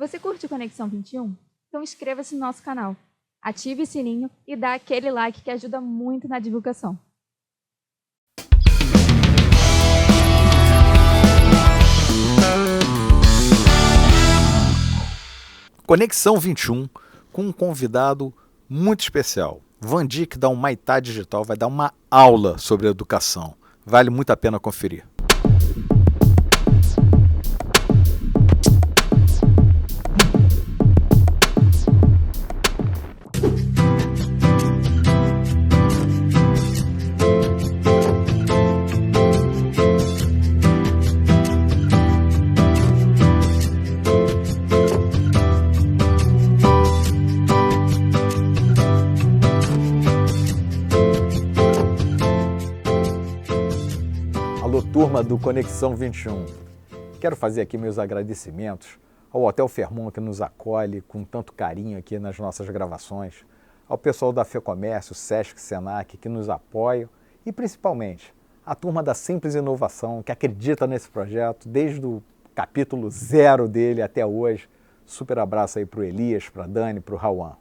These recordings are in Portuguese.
Você curte o Conexão 21? Então inscreva-se no nosso canal, ative o sininho e dá aquele like que ajuda muito na divulgação. Conexão 21 com um convidado muito especial. Van Dijk da Humaitá Digital vai dar uma aula sobre educação. Vale muito a pena conferir. Turma do Conexão 21, quero fazer aqui meus agradecimentos ao Hotel Fairmont que nos acolhe com tanto carinho aqui nas nossas gravações, ao pessoal da FEComércio, Sesc, Senac que nos apoiam e principalmente a turma da Simples Inovação que acredita nesse projeto desde o capítulo 0 dele até hoje. Super abraço aí para o Elias, para a Dani, para o Rauan.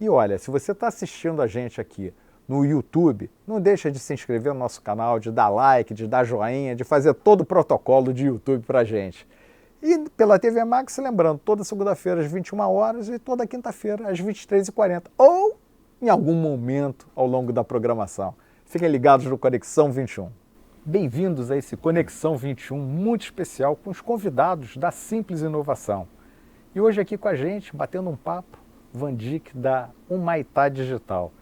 E olha, se você está assistindo a gente aqui no YouTube, não deixa de se inscrever no nosso canal, de dar like, de dar joinha, de fazer todo o protocolo de YouTube pra gente. E pela TV Max, lembrando, toda segunda-feira às 21 horas e toda quinta-feira às 23h40, ou em algum momento ao longo da programação. Fiquem ligados no Conexão 21. Bem-vindos a esse Conexão 21 muito especial com os convidados da Simples Inovação. E hoje aqui com a gente, batendo um papo, Van Dijk da Humaitá Digital.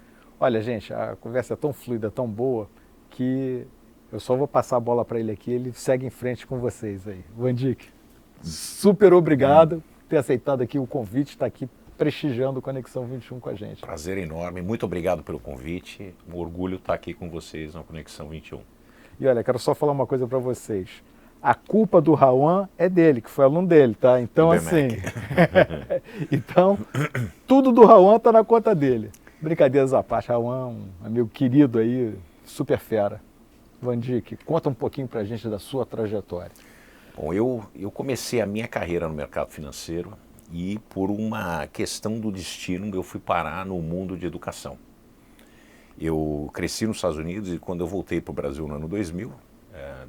Olha, gente, a conversa é tão fluida, tão boa, que eu só vou passar a bola para ele aqui, ele segue em frente com vocês aí. Van Dijk, super obrigado por ter aceitado aqui o convite, estar aqui prestigiando o Conexão 21 com a gente. Prazer enorme, muito obrigado pelo convite, um orgulho estar aqui com vocês na Conexão 21. E olha, quero só falar uma coisa para vocês. A culpa do Rauan é dele, que foi aluno dele, tá? Então, assim, então, tudo do Rauan está na conta dele. Brincadeiras à parte, Rauan, um amigo querido aí, super fera. Van Dijk, conta um pouquinho pra gente da sua trajetória. Bom, eu comecei a minha carreira no mercado financeiro e por uma questão do destino eu fui parar no mundo de educação. Eu cresci nos Estados Unidos e quando eu voltei para o Brasil no ano 2000,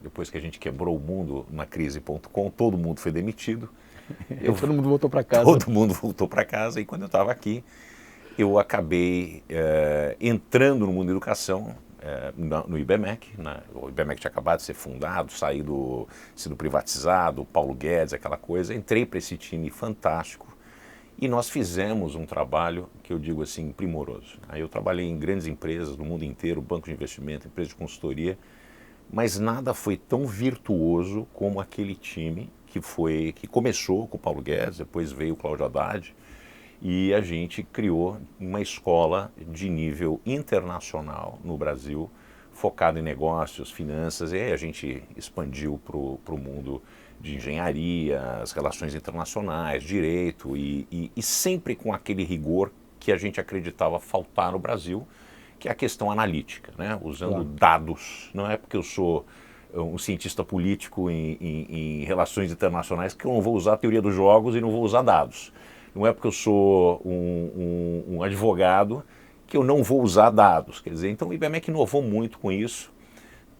depois que a gente quebrou o mundo na crise.com, todo mundo foi demitido. Todo mundo voltou para casa. Todo mundo voltou para casa e quando eu estava aqui, eu acabei entrando no mundo da educação no IBMEC. O IBMEC tinha acabado de ser fundado, sido privatizado, Paulo Guedes, aquela coisa. Entrei para esse time fantástico e nós fizemos um trabalho que eu digo assim, primoroso. Aí eu trabalhei em grandes empresas do mundo inteiro, banco de investimento, empresa de consultoria, mas nada foi tão virtuoso como aquele time que começou com o Paulo Guedes, depois veio o Cláudio Haddad, e a gente criou uma escola de nível internacional no Brasil, focada em negócios, finanças, e aí a gente expandiu para o mundo de engenharia, as relações internacionais, direito, e sempre com aquele rigor que a gente acreditava faltar no Brasil, que é a questão analítica, né? Usando dados. Não é porque eu sou um cientista político em relações internacionais que eu não vou usar a teoria dos jogos e não vou usar dados. Não é porque eu sou um advogado que eu não vou usar dados. Quer dizer, então o IBMEC inovou muito com isso,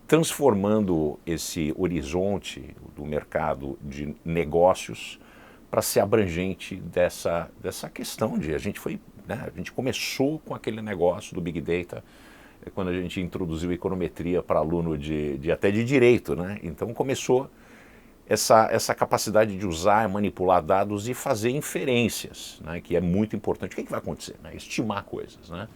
transformando esse horizonte do mercado de negócios para ser abrangente dessa questão de a gente começou com aquele negócio do Big Data quando a gente introduziu econometria para aluno até de direito, né? Então começou essa capacidade de usar, manipular dados e fazer inferências, né, que é muito importante. O que vai acontecer? Né? Estimar coisas. Né?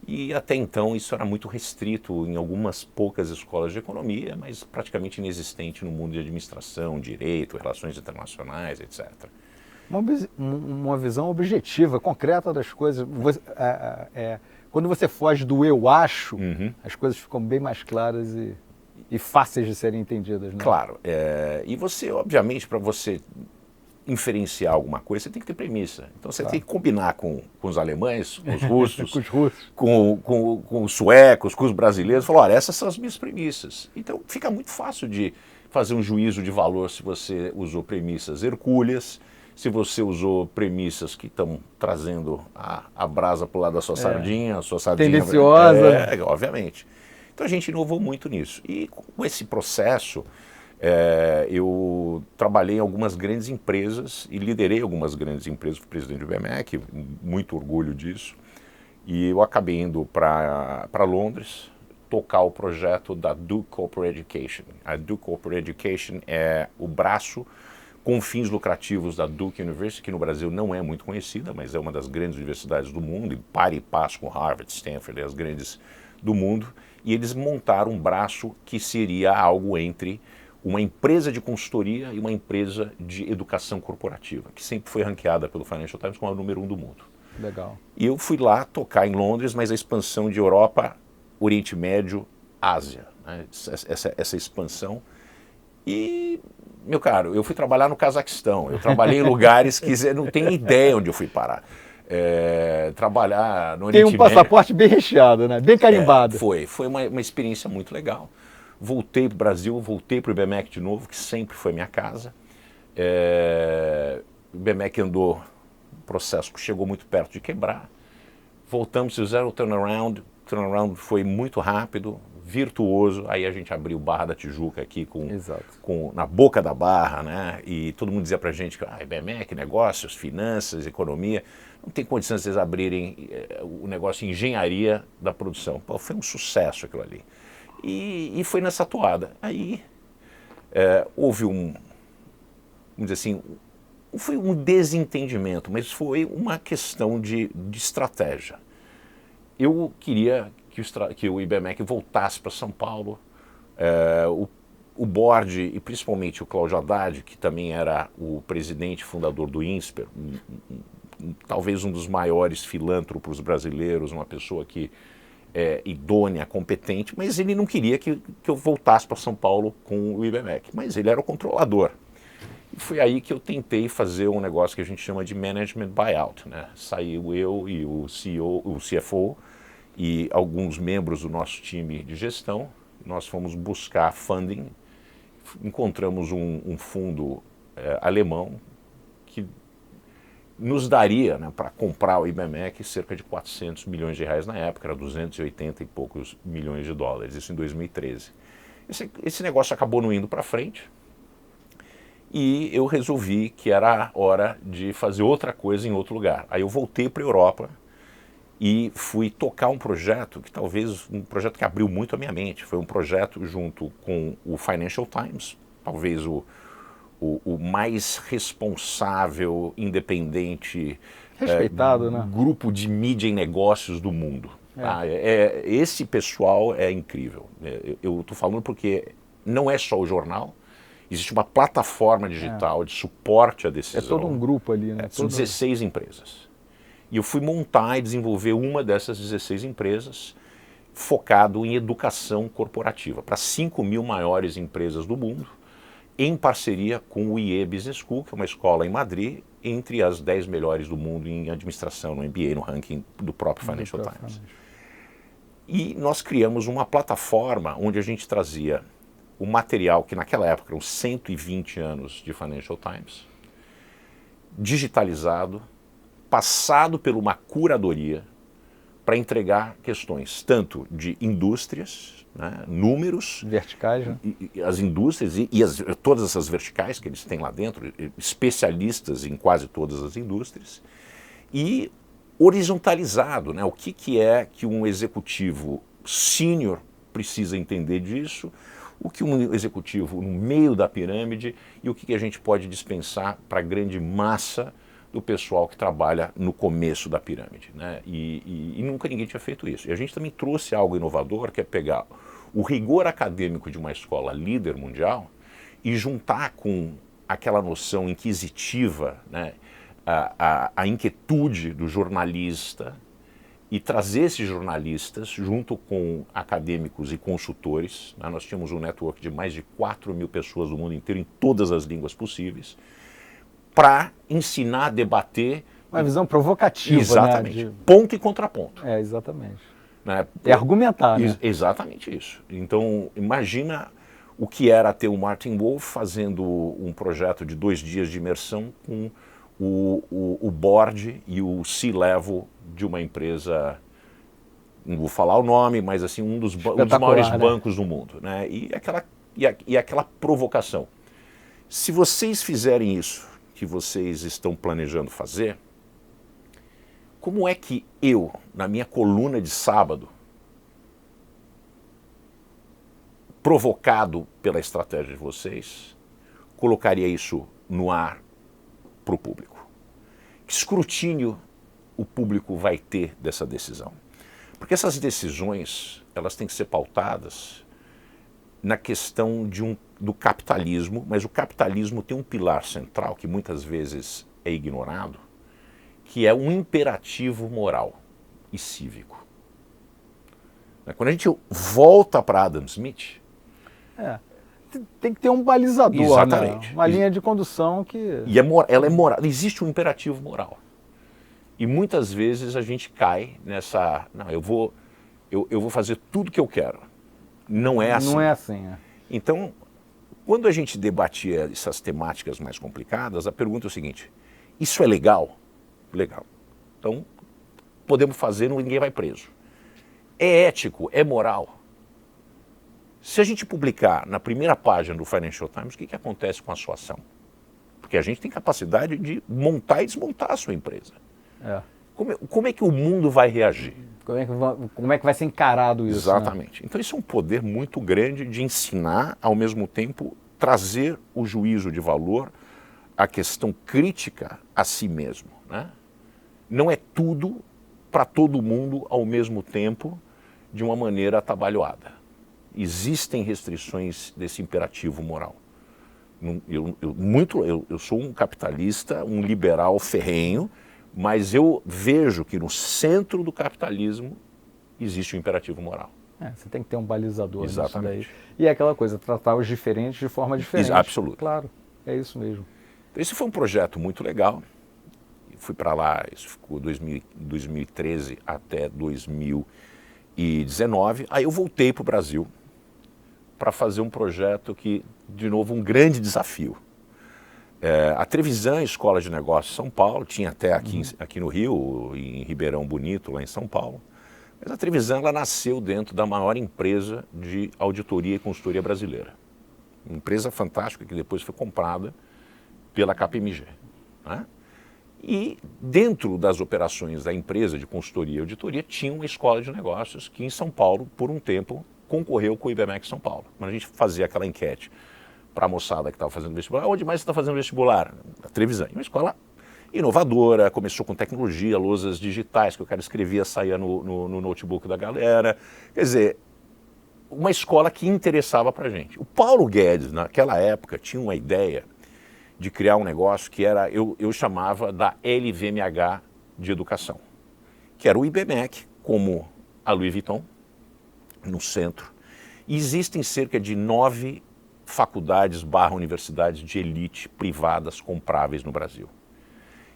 E até então isso era muito restrito em algumas poucas escolas de economia, mas praticamente inexistente no mundo de administração, direito, relações internacionais, etc. Uma visão objetiva, concreta das coisas. Quando você foge do eu acho, as coisas ficam bem mais claras e fáceis de serem entendidas, né? Claro. E você, obviamente, para você inferenciar alguma coisa, você tem que ter premissa. Então você tem que combinar com os alemães, com os russos, com os russos, com os suecos, com os brasileiros. Falar, olha, essas são as minhas premissas. Então fica muito fácil de fazer um juízo de valor se você usou premissas hercúleas, se você usou premissas que estão trazendo a brasa para o lado da sua sardinha, a sua sardinha... Tendenciosa. Obviamente. Então a gente inovou muito nisso. E com esse processo, eu trabalhei em algumas grandes empresas e liderei algumas grandes empresas, fui presidente do IBMEC, muito orgulho disso. E eu acabei indo para Londres, tocar o projeto da Duke Corporate Education. A Duke Corporate Education é o braço com fins lucrativos da Duke University, que no Brasil não é muito conhecida, mas é uma das grandes universidades do mundo, e para e passo com Harvard, Stanford, as grandes do mundo. E eles montaram um braço que seria algo entre uma empresa de consultoria e uma empresa de educação corporativa, que sempre foi ranqueada pelo Financial Times como a número 1 do mundo. Legal. E eu fui lá tocar em Londres, mas a expansão de Europa, Oriente Médio, Ásia, né? Essa expansão. E, meu caro, eu fui trabalhar no Cazaquistão, eu trabalhei em lugares que você não tem ideia onde eu fui parar. Trabalhar no Oriente Médio... Tem um passaporte bem recheado, né? Bem carimbado. Foi uma experiência muito legal. Voltei para o Brasil, voltei para o IBMEC de novo, que sempre foi minha casa. O IBMEC andou, o processo chegou muito perto de quebrar. Voltamos, fizeram o turnaround foi muito rápido, virtuoso. Aí a gente abriu Barra da Tijuca aqui na boca da Barra, né? E todo mundo dizia pra gente que IBMEC, negócios, finanças, economia, não tem condição de vocês abrirem o negócio de engenharia da produção. Pô, foi um sucesso aquilo ali. E foi nessa toada. Aí houve vamos dizer assim, foi um desentendimento, mas foi uma questão de estratégia. Eu queria que o IBMEC voltasse para São Paulo, o board e principalmente o Cláudio Haddad, que também era o presidente fundador do INSPER, talvez um dos maiores filântropos brasileiros, uma pessoa que é idônea, competente, mas ele não queria que eu voltasse para São Paulo com o IBMEC, mas ele era o controlador. E foi aí que eu tentei fazer um negócio que a gente chama de management buyout, né? Saiu eu e o CEO, o CFO e alguns membros do nosso time de gestão. Nós fomos buscar funding, encontramos um fundo alemão que nos daria, né, para comprar o IBMEC cerca de 400 milhões de reais na época, era 280 e poucos milhões de dólares, isso em 2013. Esse negócio acabou não indo para frente. E eu resolvi que era hora de fazer outra coisa em outro lugar. Aí eu voltei para a Europa e fui tocar um projeto que talvez, um projeto que abriu muito a minha mente. Foi um projeto junto com o Financial Times, talvez o mais responsável, independente, respeitado, né? Grupo de mídia e negócios do mundo. Tá? Esse pessoal é incrível. Eu estou falando porque não é só o jornal. Existe uma plataforma digital de suporte à decisão. É todo um grupo ali, né? São 16 empresas. E eu fui montar e desenvolver uma dessas 16 empresas focado em educação corporativa para 5.000 maiores empresas do mundo, em parceria com o IE Business School, que é uma escola em Madrid, entre as 10 melhores do mundo em administração, no MBA, no ranking do próprio Financial Times. E nós criamos uma plataforma onde a gente trazia o material que naquela época eram 120 anos de Financial Times, digitalizado, passado por uma curadoria para entregar questões tanto de indústrias, né, números, verticais, né? As indústrias todas essas verticais que eles têm lá dentro, especialistas em quase todas as indústrias, e horizontalizado, né, o que é que um executivo sênior precisa entender disso, o que um executivo no meio da pirâmide e o que a gente pode dispensar para a grande massa do pessoal que trabalha no começo da pirâmide, né? E nunca ninguém tinha feito isso. E a gente também trouxe algo inovador, que é pegar o rigor acadêmico de uma escola líder mundial e juntar com aquela noção inquisitiva, né? a inquietude do jornalista, e trazer esses jornalistas junto com acadêmicos e consultores, né? Nós tínhamos um network de mais de 4.000 pessoas do mundo inteiro, em todas as línguas possíveis, para ensinar, debater... Uma visão provocativa, exatamente, né? Ponto e contraponto. Exatamente. Né? É argumentar, né? Exatamente isso. Então, imagina o que era ter o Martin Wolf fazendo um projeto de 2 dias de imersão com o board e o C-level de uma empresa, não vou falar o nome, mas assim, um dos maiores bancos do mundo, né? E aquela provocação. Se vocês fizerem isso que vocês estão planejando fazer, como é que eu, na minha coluna de sábado, provocado pela estratégia de vocês, colocaria isso no ar para o público? Que escrutínio o público vai ter dessa decisão? Porque essas decisões, elas têm que ser pautadas na questão do capitalismo, mas o capitalismo tem um pilar central que muitas vezes é ignorado, que é um imperativo moral e cívico. Quando a gente volta para Adam Smith... Tem que ter um balizador, exatamente, né? Uma linha de condução que... E ela é moral, existe um imperativo moral. E muitas vezes a gente cai nessa... Não, eu vou fazer tudo que eu quero. Não é assim. Não é assim, é. Então, quando a gente debatia essas temáticas mais complicadas, a pergunta é o seguinte: isso é legal? Legal. Então, podemos fazer, ninguém vai preso. É ético? É moral? Se a gente publicar na primeira página do Financial Times, o que acontece com a sua ação? Porque a gente tem capacidade de montar e desmontar a sua empresa. Como é que o mundo vai reagir? Como é que vai ser encarado isso? Exatamente. Né? Então isso é um poder muito grande de ensinar, ao mesmo tempo, trazer o juízo de valor, a questão crítica a si mesmo. Né? Não é tudo para todo mundo ao mesmo tempo, de uma maneira atabalhoada. Existem restrições desse imperativo moral. Eu sou um capitalista, um liberal ferrenho, mas eu vejo que no centro do capitalismo existe um imperativo moral. Você tem que ter um balizador. Exatamente. Nisso daí. E é aquela coisa, tratar os diferentes de forma diferente. Absoluto. Claro, é isso mesmo. Então, esse foi um projeto muito legal. Eu fui para lá, isso ficou 2013 até 2019. Aí eu voltei para o Brasil para fazer um projeto que, de novo, um grande desafio. A Trevisan Escola de Negócios São Paulo, tinha até aqui no Rio, em Ribeirão Bonito, lá em São Paulo. Mas a Trevisan, ela nasceu dentro da maior empresa de auditoria e consultoria brasileira. Uma empresa fantástica que depois foi comprada pela KPMG. Né? E dentro das operações da empresa de consultoria e auditoria, tinha uma escola de negócios que em São Paulo, por um tempo, concorreu com o IBMEC São Paulo. Quando a gente fazia aquela enquete para a moçada que estava fazendo vestibular, onde mais você está fazendo vestibular? A Trevisan. Uma escola inovadora, começou com tecnologia, lousas digitais, que o cara escrevia, saía no notebook da galera. Quer dizer, uma escola que interessava para a gente. O Paulo Guedes, naquela época, tinha uma ideia de criar um negócio que era, eu chamava da LVMH de educação, que era o IBMEC, como a Louis Vuitton, no centro. E existem cerca de 9 faculdades/universidades de elite privadas compráveis no Brasil.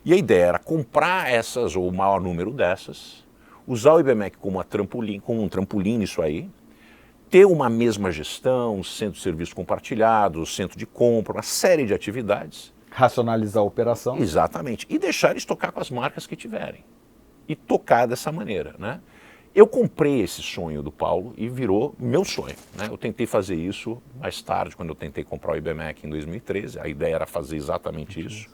E a ideia era comprar essas, ou o maior número dessas, usar o IBMEC como um trampolim nisso aí, ter uma mesma gestão, centro de serviços compartilhados, centro de compra, uma série de atividades. Racionalizar a operação. Exatamente. E deixar eles tocar com as marcas que tiverem. E tocar dessa maneira, né? Eu comprei esse sonho do Paulo e virou meu sonho. Né? Eu tentei fazer isso mais tarde, quando eu tentei comprar o IBMEC em 2013. A ideia era fazer exatamente isso.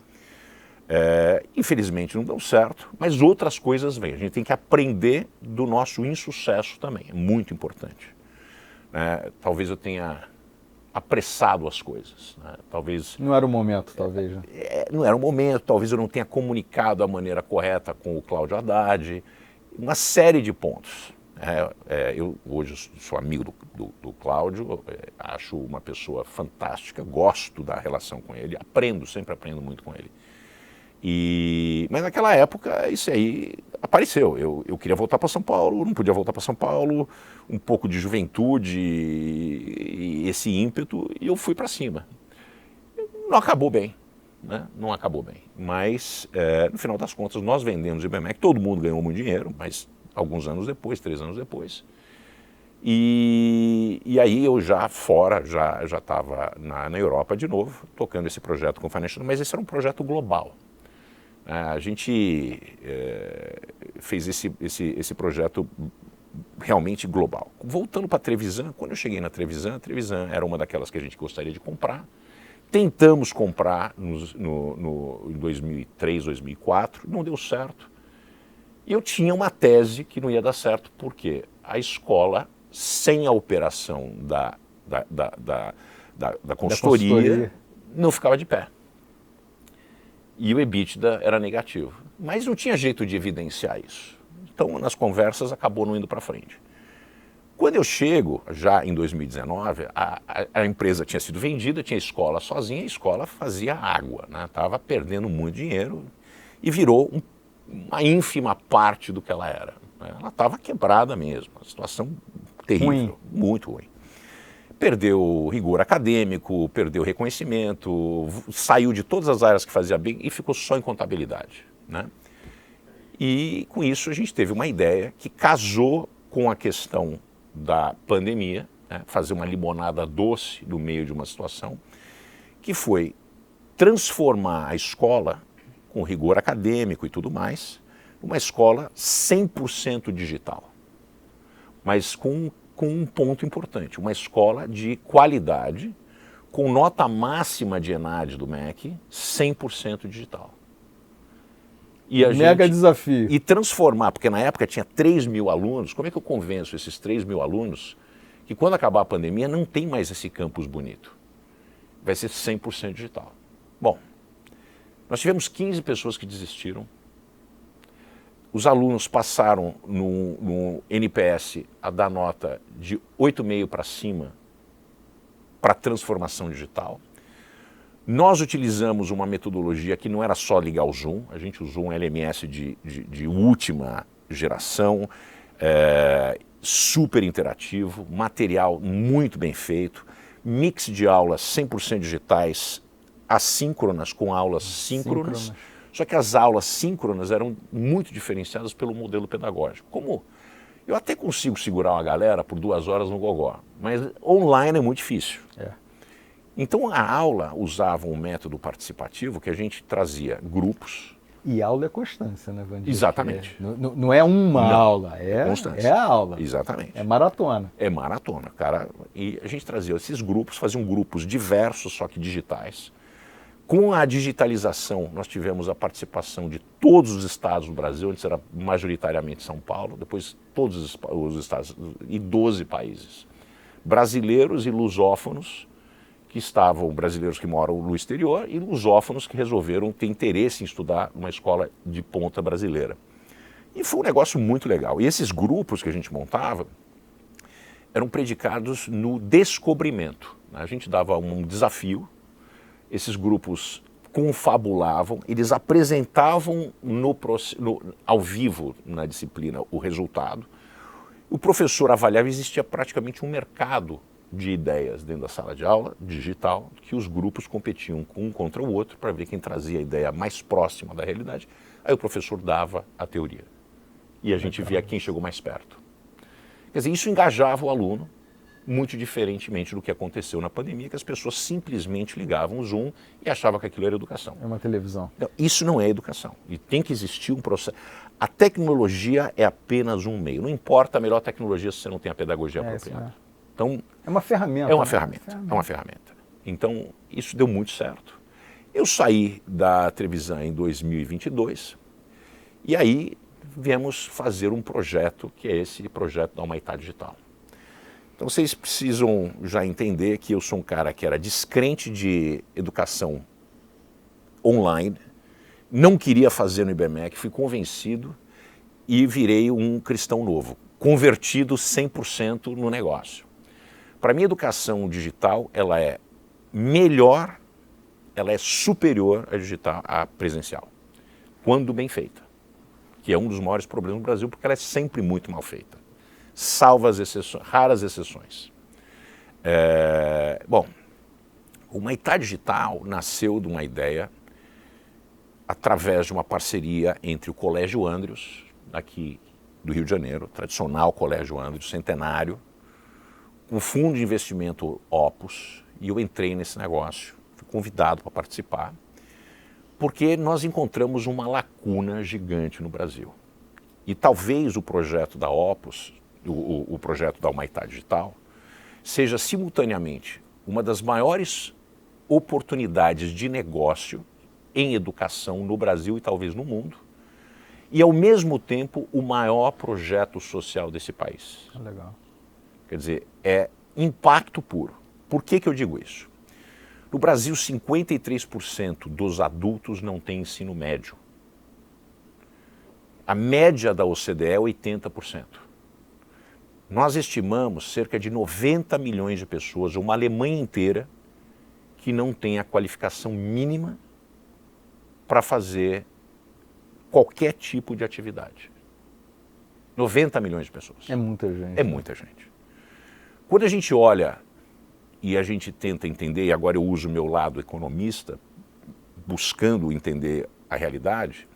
Infelizmente não deu certo, mas outras coisas vêm. A gente tem que aprender do nosso insucesso também. É muito importante. Talvez eu tenha apressado as coisas. Né? Talvez não era o momento, talvez. Né? Não era o momento. Talvez eu não tenha comunicado da maneira correta com o Cláudio Haddad. Uma série de pontos. Eu hoje sou amigo do Cláudio, acho uma pessoa fantástica, gosto da relação com ele, sempre aprendo muito com ele. Mas naquela época isso aí apareceu. Eu queria voltar para São Paulo, não podia voltar para São Paulo, um pouco de juventude e esse ímpeto, e eu fui para cima. Não acabou bem. Né? Não acabou bem, mas no final das contas nós vendemos o IBMEC, todo mundo ganhou muito dinheiro, mas alguns anos depois, 3 anos depois, e aí eu já estava na Europa de novo, tocando esse projeto com o Financial, mas esse era um projeto global. A gente fez esse projeto realmente global. Voltando para a Trevisan, quando eu cheguei na Trevisan, a Trevisan era uma daquelas que a gente gostaria de comprar. Tentamos comprar em 2003, 2004, não deu certo. E eu tinha uma tese que não ia dar certo, porque a escola, sem a operação da consultoria, não ficava de pé. E o EBITDA era negativo. Mas não tinha jeito de evidenciar isso. Então, nas conversas, acabou não indo para frente. Quando eu chego, já em 2019, a empresa tinha sido vendida, tinha a escola sozinha, a escola fazia água, né? Estava perdendo muito dinheiro e virou uma ínfima parte do que ela era. Ela estava quebrada mesmo, uma situação terrível, muito ruim. Perdeu o rigor acadêmico, perdeu o reconhecimento, saiu de todas as áreas que fazia bem e ficou só em contabilidade, né? E com isso a gente teve uma ideia que casou com a questão da pandemia, né? Fazer uma limonada doce no meio de uma situação, que foi transformar a escola, com rigor acadêmico e tudo mais, numa escola 100% digital, mas com um ponto importante, uma escola de qualidade, com nota máxima de ENAD do MEC, 100% digital. E Mega desafio. E transformar, porque na época tinha 3 mil alunos, como é que eu convenço esses 3 mil alunos que quando acabar a pandemia não tem mais esse campus bonito? Vai ser 100% digital. Bom, nós tivemos 15 pessoas que desistiram. Os alunos passaram no NPS a dar nota de 8,5 para cima para transformação digital. Nós utilizamos uma metodologia que não era só ligar o Zoom, a gente usou um LMS de última geração, super interativo, material muito bem feito, mix de aulas 100% digitais, assíncronas com aulas síncronas. Só que as aulas síncronas eram muito diferenciadas pelo modelo pedagógico. Como eu até consigo segurar uma galera por 2 horas no gogó, mas online é muito difícil. Então a aula usava um método participativo que a gente trazia grupos. E aula é constância, né, Vandir? Exatamente. Não é uma aula, é constância. É a aula. Exatamente. É maratona. É maratona, cara. E a gente trazia esses grupos, faziam grupos diversos, só que digitais. Com a digitalização, nós tivemos a participação de todos os estados do Brasil, antes era majoritariamente São Paulo, depois todos os estados e 12 países. Brasileiros e lusófonos, que estavam, brasileiros que moram no exterior, e lusófonos que resolveram ter interesse em estudar uma escola de ponta brasileira. E foi um negócio muito legal. E esses grupos que a gente montava eram predicados no descobrimento. A gente dava um desafio, esses grupos confabulavam, eles apresentavam ao vivo na disciplina o resultado. O professor avaliava, existia praticamente um mercado de ideias dentro da sala de aula, digital, que os grupos competiam um contra o outro para ver quem trazia a ideia mais próxima da realidade. Aí o professor dava a teoria. E a gente via quem chegou mais perto. Quer dizer, isso engajava o aluno, muito diferentemente do que aconteceu na pandemia, que as pessoas simplesmente ligavam o Zoom e achavam que aquilo era educação. É uma televisão. Não, isso não é educação. E tem que existir um processo. A tecnologia é apenas um meio. Não importa a melhor tecnologia se você não tem a pedagogia apropriada. Então, é uma ferramenta. É uma ferramenta. É uma ferramenta. Então, isso deu muito certo. Eu saí da Trevisan em 2022 e aí viemos fazer um projeto, que é esse projeto da Humaitá Digital. Então, vocês precisam já entender que eu sou um cara que era descrente de educação online, não queria fazer no IBMEC, fui convencido e virei um cristão novo, convertido 100% no negócio. Para mim, a educação digital, ela é melhor, ela é superior à digital, à presencial, quando bem feita, que é um dos maiores problemas no Brasil, porque ela é sempre muito mal feita, salvo as exceções, raras exceções. Bom, o Humaitá Digital nasceu de uma ideia através de uma parceria entre o Colégio Andrius, aqui do Rio de Janeiro, tradicional Colégio Andrius, centenário, o fundo de investimento Opus, e eu entrei nesse negócio, fui convidado para participar, Porque nós encontramos uma lacuna gigante no Brasil. E talvez o projeto da Opus, o projeto da Humaitá Digital, seja simultaneamente uma das maiores oportunidades de negócio em educação no Brasil e talvez no mundo, e ao mesmo tempo o maior projeto social desse país. Legal. Quer dizer, é impacto puro. Por que eu digo isso? No Brasil, 53% dos adultos não têm ensino médio. A média da OCDE é 80%. Nós estimamos cerca de 90 milhões de pessoas, uma Alemanha inteira, que não tem a qualificação mínima para fazer qualquer tipo de atividade. 90 milhões de pessoas. É muita gente. É muita gente. Quando a gente olha e a gente tenta entender, e agora eu uso o meu lado economista, buscando entender a realidade,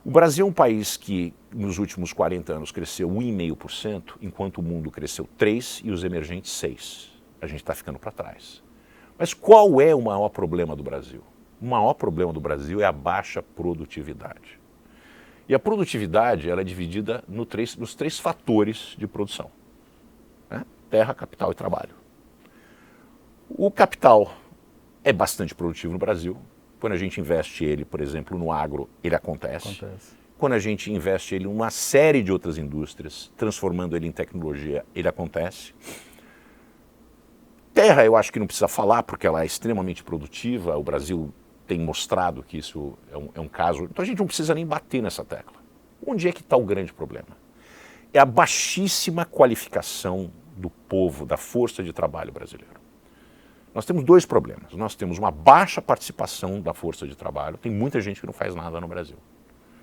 o Brasil é um país que nos últimos 40 anos cresceu 1,5%, enquanto o mundo cresceu 3% e os emergentes 6%. A gente está ficando para trás. Mas qual é o maior problema do Brasil? O maior problema do Brasil é a baixa produtividade. E a produtividade ela é dividida nos 3 fatores de produção, né? Terra, capital e trabalho. O capital é bastante produtivo no Brasil. Quando a gente investe ele, por exemplo, no agro, ele acontece. Quando a gente investe ele em uma série de outras indústrias, transformando ele em tecnologia, ele acontece. Terra, eu acho que não precisa falar, porque ela é extremamente produtiva. O Brasil tem mostrado que isso é um caso. Então a gente não precisa nem bater nessa tecla. Onde é que está o grande problema? É a baixíssima qualificação do povo, da força de trabalho brasileiro. Nós temos 2 problemas. Nós temos uma baixa participação da força de trabalho. Tem muita gente que não faz nada no Brasil.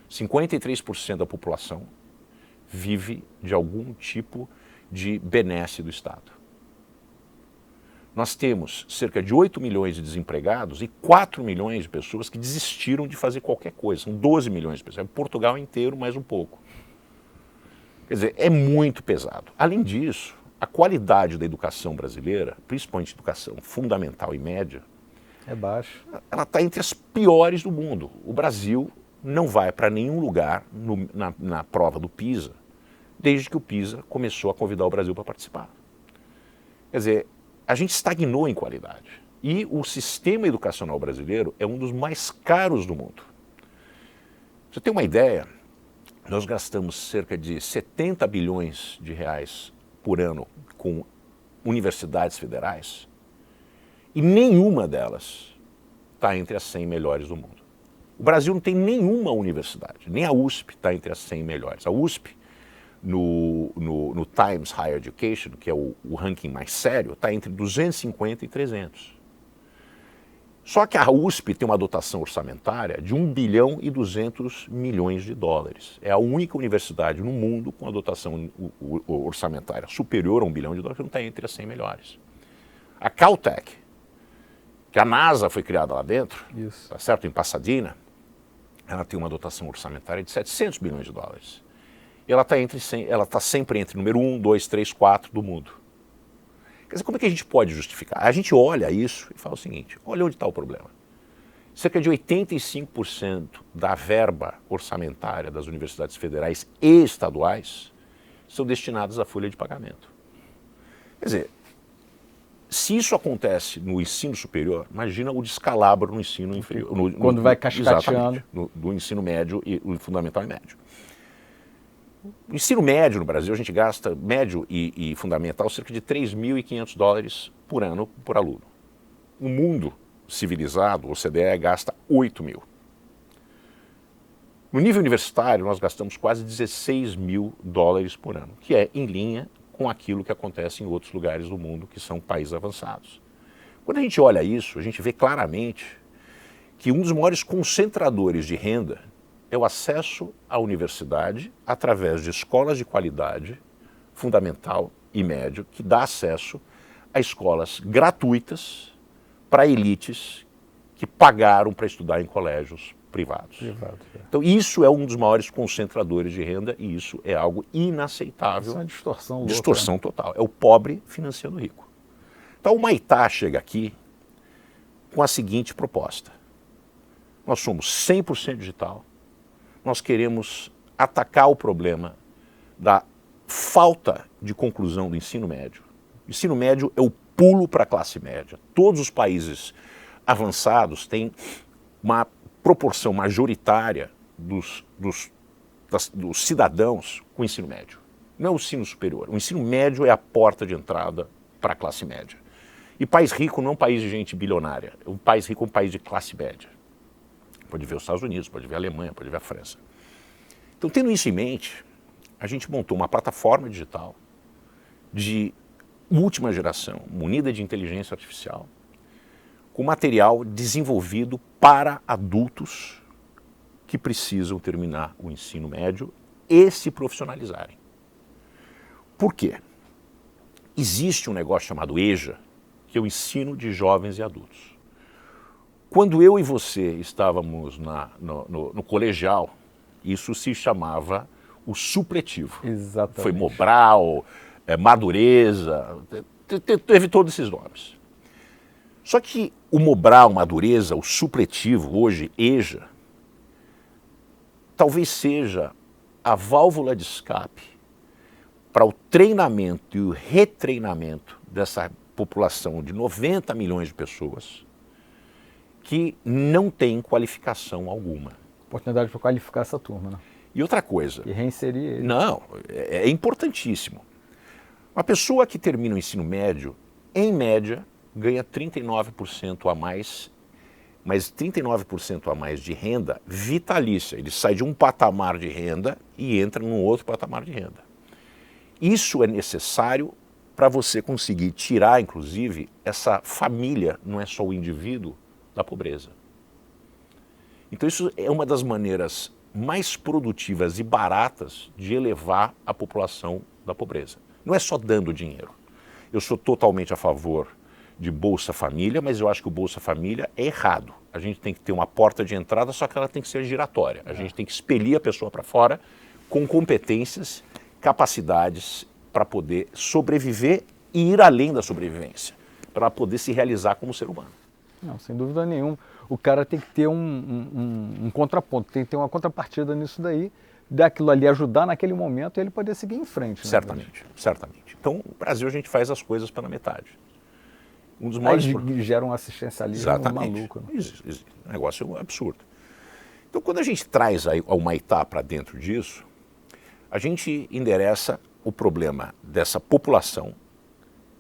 53% da população vive de algum tipo de benesse do Estado. Nós temos cerca de 8 milhões de desempregados e 4 milhões de pessoas que desistiram de fazer qualquer coisa. São 12 milhões de pessoas. É Portugal inteiro, mais um pouco. Quer dizer, é muito pesado. Além disso, a qualidade da educação brasileira, principalmente educação fundamental e média, é baixa. Ela está entre as piores do mundo. O Brasil não vai para nenhum lugar na prova do PISA, desde que o PISA começou a convidar o Brasil para participar. Quer dizer, a gente estagnou em qualidade. E o sistema educacional brasileiro é um dos mais caros do mundo. Pra você ter uma ideia, nós gastamos cerca de 70 bilhões de reais por ano com universidades federais e nenhuma delas está entre as 100 melhores do mundo. O Brasil não tem nenhuma universidade, nem a USP está entre as 100 melhores. A USP, no Times Higher Education, que é o ranking mais sério, está entre 250 e 300. Só que a USP tem uma dotação orçamentária de 1 bilhão e 200 milhões de dólares. É a única universidade no mundo com a dotação orçamentária superior a 1 bilhão de dólares que não está entre as 100 melhores. A Caltech, que a NASA foi criada lá dentro, tá certo? Em Pasadena, ela tem uma dotação orçamentária de 700 bilhões de dólares. E ela está sempre entre número 1, 2, 3, 4 do mundo. Quer dizer, como é que a gente pode justificar? A gente olha isso e fala o seguinte, olha onde está o problema. Cerca de 85% da verba orçamentária das universidades federais e estaduais são destinadas à folha de pagamento. Quer dizer, se isso acontece no ensino superior, imagina o descalabro no ensino inferior. Quando vai cascateando. Exatamente, no ensino médio, e o fundamental e médio. O ensino médio no Brasil, a gente gasta, médio e fundamental, cerca de 3.500 dólares por ano por aluno. O mundo civilizado, o OCDE, gasta 8 mil. No nível universitário, nós gastamos quase 16 mil dólares por ano, que é em linha com aquilo que acontece em outros lugares do mundo, que são países avançados. Quando a gente olha isso, a gente vê claramente que um dos maiores concentradores de renda é o acesso à universidade através de escolas de qualidade, fundamental e médio, que dá acesso a escolas gratuitas para elites que pagaram para estudar em colégios privados. Então isso é um dos maiores concentradores de renda e isso é algo inaceitável. Isso é uma distorção louca, distorção total. É o pobre financiando o rico. Então o Humaitá chega aqui com a seguinte proposta. nós somos 100% digital, nós queremos atacar o problema da falta de conclusão do ensino médio. O ensino médio é o pulo para a classe média. Todos os países avançados têm uma proporção majoritária dos cidadãos com ensino médio. Não é o ensino superior. O ensino médio é a porta de entrada para a classe média. E país rico não é um país de gente bilionária. Um país rico é um país de classe média. Pode ver os Estados Unidos, pode ver a Alemanha, pode ver a França. Então, tendo isso em mente, a gente montou uma plataforma digital de última geração, munida de inteligência artificial, com material desenvolvido para adultos que precisam terminar o ensino médio e se profissionalizarem. Por quê? Existe um negócio chamado EJA, que é o ensino de jovens e adultos. Quando eu e você estávamos no colegial, isso se chamava o supletivo. Exatamente. Foi Mobral, Madureza, teve todos esses nomes. Só que o Mobral, Madureza, o supletivo, hoje, EJA, talvez seja a válvula de escape para o treinamento e o retreinamento dessa população de 90 milhões de pessoas que não tem qualificação alguma. Oportunidade para qualificar essa turma, né? E outra coisa... E reinserir eles. Não, é importantíssimo. Uma pessoa que termina o ensino médio, em média, ganha 39% a mais, mas 39% a mais de renda vitalícia. Ele sai de um patamar de renda e entra num outro patamar de renda. Isso é necessário para você conseguir tirar, inclusive, essa família, não é só o indivíduo, da pobreza. Então isso é uma das maneiras mais produtivas e baratas de elevar a população da pobreza. Não é só dando dinheiro. Eu sou totalmente a favor de Bolsa Família, mas eu acho que o Bolsa Família é errado. A gente tem que ter uma porta de entrada, só que ela tem que ser giratória. A gente tem que expelir a pessoa para fora com competências, capacidades para poder sobreviver e ir além da sobrevivência, para poder se realizar como ser humano. Não, sem dúvida nenhuma. O cara tem que ter um contraponto, tem que ter uma contrapartida nisso daí, daquilo ali ajudar naquele momento e ele poder seguir em frente. Certamente, certamente. Então, no Brasil a gente faz as coisas pela metade. Um dos maiores... Aí gera um assistencialismo maluco. Né? Um negócio absurdo. Então, quando a gente traz aí o Humaitá para dentro disso, a gente endereça o problema dessa população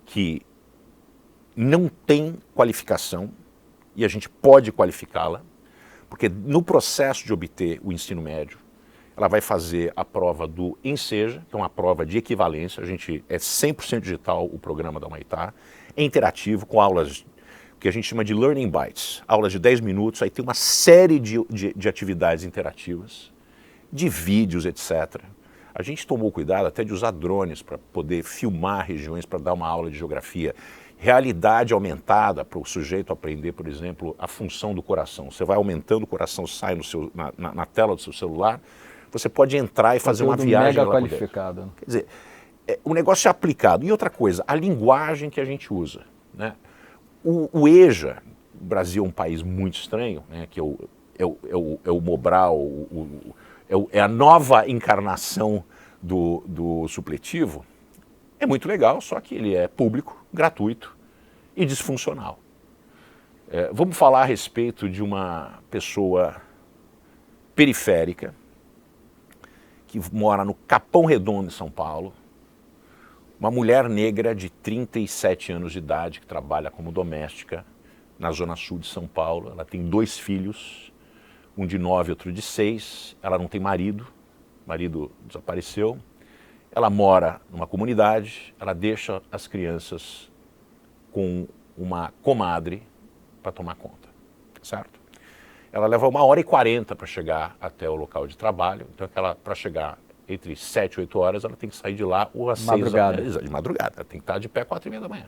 que não tem qualificação, e a gente pode qualificá-la, porque no processo de obter o ensino médio, ela vai fazer a prova do Enseja, que é uma prova de equivalência, a gente é 100% digital o programa da Humaitá, é interativo, com aulas que a gente chama de Learning Bites, aulas de 10 minutos, aí tem uma série de atividades interativas, de vídeos, etc. A gente tomou cuidado até de usar drones para poder filmar regiões, para dar uma aula de geografia. Realidade aumentada para o sujeito aprender, por exemplo, a função do coração. Você vai aumentando, o coração sai na tela do seu celular, você pode entrar e fazer uma viagem mega lá qualificado. Quer dizer, o negócio é aplicado. E outra coisa, a linguagem que a gente usa. Né? O EJA, o Brasil é um país muito estranho, né? Que é o Mobral, é a nova encarnação do supletivo. É muito legal, só que ele é público, gratuito e disfuncional. Vamos falar a respeito de uma pessoa periférica que mora no Capão Redondo, em São Paulo, uma mulher negra de 37 anos de idade que trabalha como doméstica na zona sul de São Paulo. Ela tem 2 filhos, um de 9 e outro de 6. Ela não tem marido, o marido desapareceu. Ela mora numa comunidade, ela deixa as crianças com uma comadre para tomar conta, certo? Ela leva 1h40 para chegar até o local de trabalho, então para chegar entre 7 e 8 horas, ela tem que sair de lá ou às 6 da manhã, de madrugada, ela tem que estar de pé 4h30 da manhã.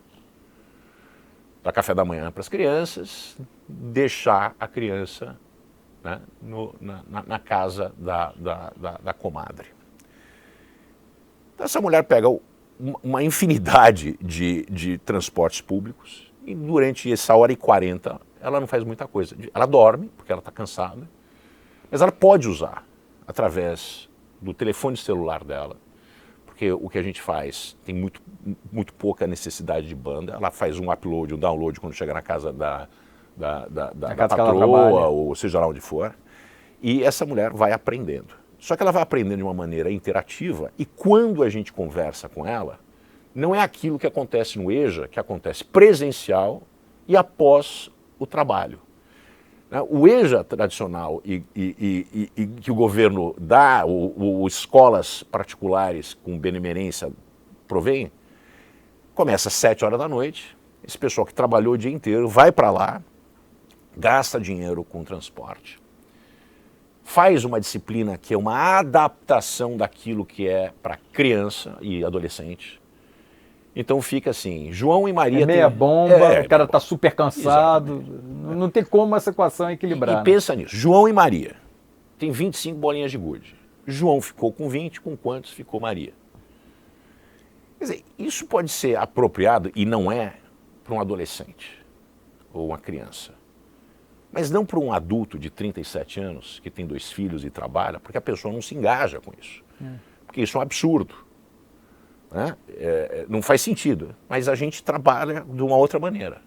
Dar café da manhã para as crianças, deixar a criança, né, na casa da comadre. Então, essa mulher pega uma infinidade de transportes públicos e durante essa 1h40 ela não faz muita coisa. Ela dorme, porque ela está cansada, mas ela pode usar através do telefone celular dela, porque o que a gente faz tem muito pouca necessidade de banda. Ela faz um upload, um download quando chega na casa da patroa, ou seja lá onde for, e essa mulher vai aprendendo. Só que ela vai aprendendo de uma maneira interativa, e quando a gente conversa com ela, não é aquilo que acontece no EJA, que acontece presencial e após o trabalho. O EJA tradicional e que o governo dá, ou escolas particulares com benemerência provém, começa às 7 horas da noite, esse pessoal que trabalhou o dia inteiro vai para lá, gasta dinheiro com transporte, faz uma disciplina que é uma adaptação daquilo que é para criança e adolescente. Então fica assim, João e Maria... É meia bomba, o cara está super cansado, não tem como essa equação equilibrar. E pensa nisso, João e Maria, tem 25 bolinhas de gude. João ficou com 20, com quantos ficou Maria? Quer dizer, isso pode ser apropriado, e não é, para um adolescente ou uma criança. Mas não para um adulto de 37 anos, que tem 2 filhos e trabalha, porque a pessoa não se engaja com isso. Porque isso é um absurdo. Né? Não faz sentido, mas a gente trabalha de uma outra maneira.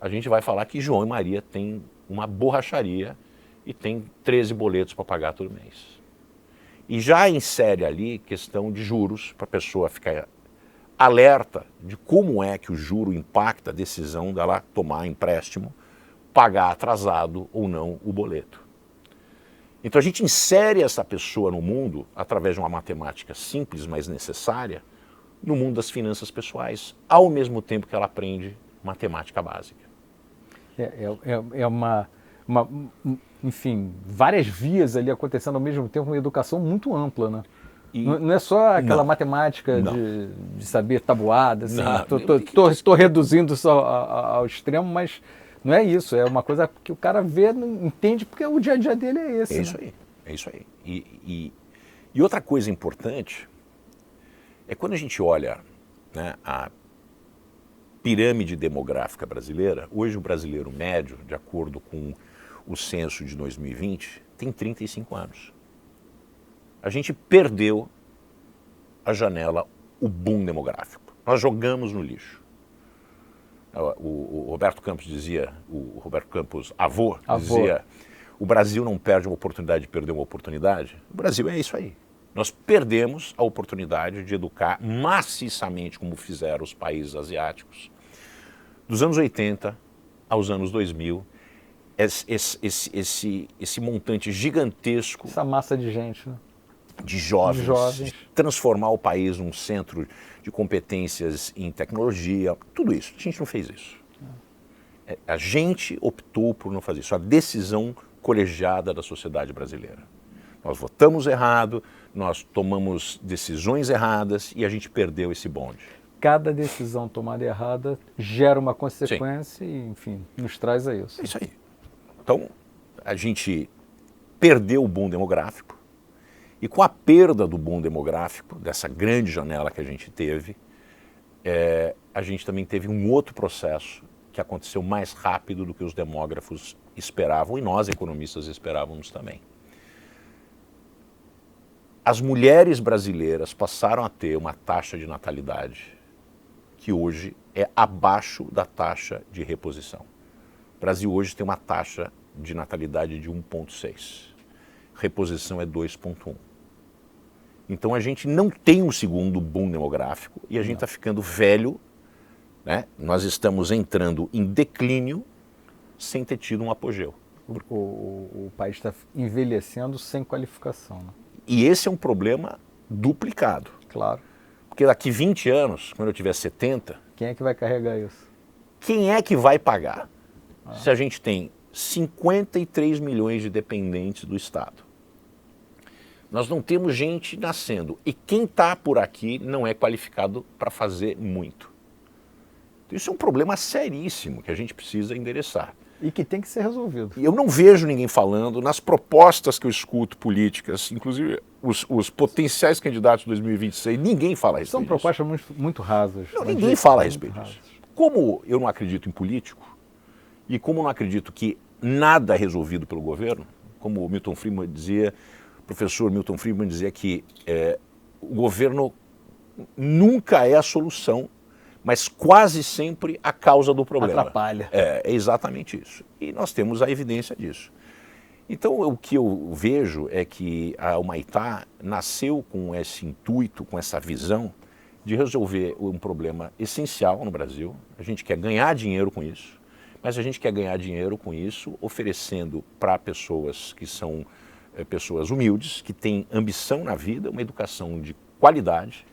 A gente vai falar que João e Maria têm uma borracharia e tem 13 boletos para pagar todo mês. E já insere ali questão de juros, para a pessoa ficar alerta de como é que o juro impacta a decisão dela tomar empréstimo, pagar atrasado ou não o boleto. Então a gente insere essa pessoa no mundo, através de uma matemática simples, mas necessária, no mundo das finanças pessoais, ao mesmo tempo que ela aprende matemática básica. Enfim, várias vias ali acontecendo ao mesmo tempo, uma educação muito ampla, né? Não é só aquela matemática de saber tabuada, assim, estou reduzindo só ao extremo, mas não é isso, é uma coisa que o cara vê, entende, porque o dia a dia dele é esse. É isso aí. E outra coisa importante é quando a gente olha, né, a pirâmide demográfica brasileira. Hoje o brasileiro médio, de acordo com o censo de 2020, tem 35 anos. A gente perdeu a janela, o boom demográfico. Nós jogamos no lixo. O Roberto Campos dizia, o Roberto Campos, avô, dizia, o Brasil não perde uma oportunidade de perder uma oportunidade. O Brasil é isso aí. Nós perdemos a oportunidade de educar maciçamente, como fizeram os países asiáticos, dos anos 80 aos anos 2000, esse montante gigantesco... Essa massa de gente, né? De jovens, transformar o país num centro de competências em tecnologia, tudo isso. A gente não fez isso. A gente optou por não fazer isso, a decisão colegiada da sociedade brasileira. Nós votamos errado, nós tomamos decisões erradas e a gente perdeu esse bonde. Cada decisão tomada errada gera uma consequência e, enfim, nos traz a isso. É isso aí. Então, a gente perdeu o boom demográfico e com a perda do boom demográfico, dessa grande janela que a gente teve, a gente também teve um outro processo que aconteceu mais rápido do que os demógrafos esperavam e nós, economistas, esperávamos também. As mulheres brasileiras passaram a ter uma taxa de natalidade que hoje é abaixo da taxa de reposição. O Brasil hoje tem uma taxa de natalidade de 1,6. Reposição é 2,1. Então a gente não tem um segundo boom demográfico e a gente está ficando velho, né? Nós estamos entrando em declínio sem ter tido um apogeu. O país está envelhecendo sem qualificação, né? E esse é um problema duplicado. Claro. Porque daqui 20 anos, quando eu tiver 70... Quem é que vai carregar isso? Quem é que vai pagar? Se a gente tem 53 milhões de dependentes do Estado. Nós não temos gente nascendo. E quem está por aqui não é qualificado para fazer muito. Então, isso é um problema seríssimo que a gente precisa endereçar. E que tem que ser resolvido. E eu não vejo ninguém falando nas propostas que eu escuto políticas, inclusive os potenciais candidatos de 2026, ninguém fala a respeito São disso. propostas muito rasas. Não, ninguém fala a respeito disso. Como eu não acredito em político, E como não acredito que nada é resolvido pelo governo, como o Milton Friedman dizia, o professor Milton Friedman dizia que o governo nunca é a solução, mas quase sempre a causa do problema. Atrapalha. É exatamente isso. E nós temos a evidência disso. Então, o que eu vejo é que a Humaitá nasceu com esse intuito, com essa visão de resolver um problema essencial no Brasil. A gente quer ganhar dinheiro com isso, mas a gente quer ganhar dinheiro com isso oferecendo para pessoas que são pessoas humildes, que têm ambição na vida, uma educação de qualidade,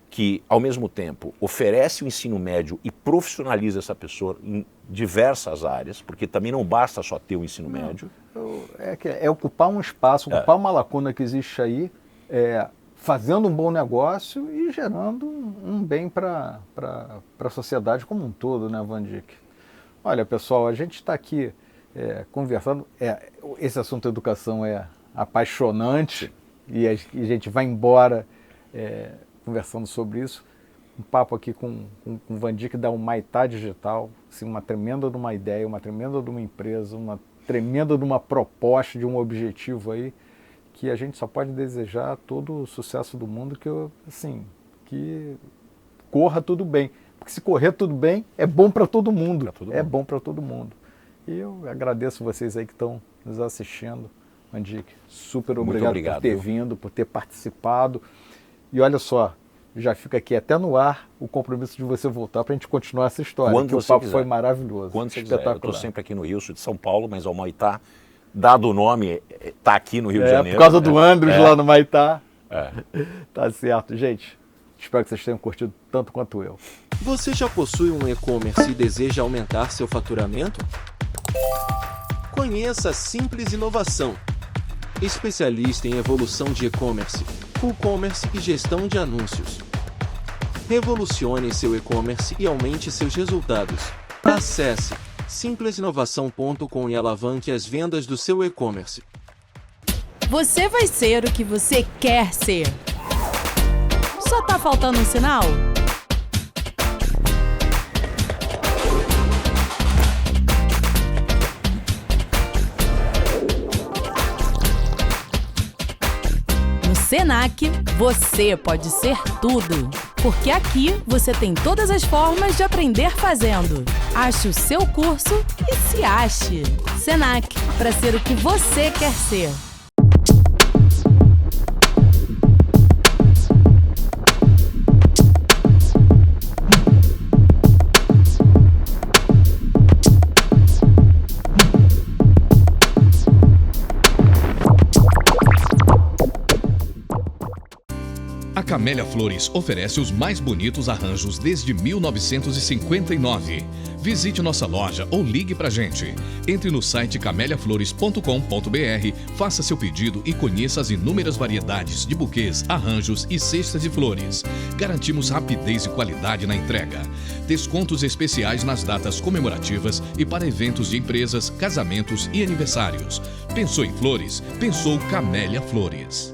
que, ao mesmo tempo, oferece o ensino médio e profissionaliza essa pessoa em diversas áreas, porque também não basta só ter o ensino médio. É ocupar um espaço, ocupar uma lacuna que existe aí, fazendo um bom negócio e gerando um bem para a sociedade como um todo, né, Van Dyck? Olha, pessoal, a gente está aqui conversando, esse assunto da educação é apaixonante e a gente vai embora conversando sobre isso. Um papo aqui com o Van Dyck da Humaitá Digital, assim, uma tremenda de uma ideia, uma tremenda de uma empresa, uma tremenda de uma proposta, de um objetivo aí, que a gente só pode desejar todo o sucesso do mundo, que corra tudo bem. Porque se correr tudo bem, é bom para todo mundo. Bom para todo mundo. E eu agradeço vocês aí que estão nos assistindo. Van Dyck, super obrigado por ter vindo, por ter participado. E olha só, já fica aqui até no ar o compromisso de você voltar para a gente continuar essa história, porque o papo foi maravilhoso. Quando você quiser. Eu estou sempre aqui no Rio, sou de São Paulo, mas a Humaitá, dado o nome, está aqui no Rio de Janeiro. Por causa do Andros lá no Humaitá. Tá certo, gente. Espero que vocês tenham curtido tanto quanto eu. Você já possui um e-commerce e deseja aumentar seu faturamento? Conheça a Simples Inovação, especialista em evolução de e-commerce, full-commerce e gestão de anúncios. Revolucione seu e-commerce e aumente seus resultados. Acesse simplesinovação.com e alavanque as vendas do seu e-commerce. Você vai ser o que você quer ser. Só tá faltando um sinal? No Senac, você pode ser tudo. Porque aqui você tem todas as formas de aprender fazendo. Ache o seu curso e se ache. Senac, para ser o que você quer ser. A Camélia Flores oferece os mais bonitos arranjos desde 1959. Visite nossa loja ou ligue pra gente. Entre no site cameliaflores.com.br, faça seu pedido e conheça as inúmeras variedades de buquês, arranjos e cestas de flores. Garantimos rapidez e qualidade na entrega. Descontos especiais nas datas comemorativas e para eventos de empresas, casamentos e aniversários. Pensou em flores? Pensou Camélia Flores.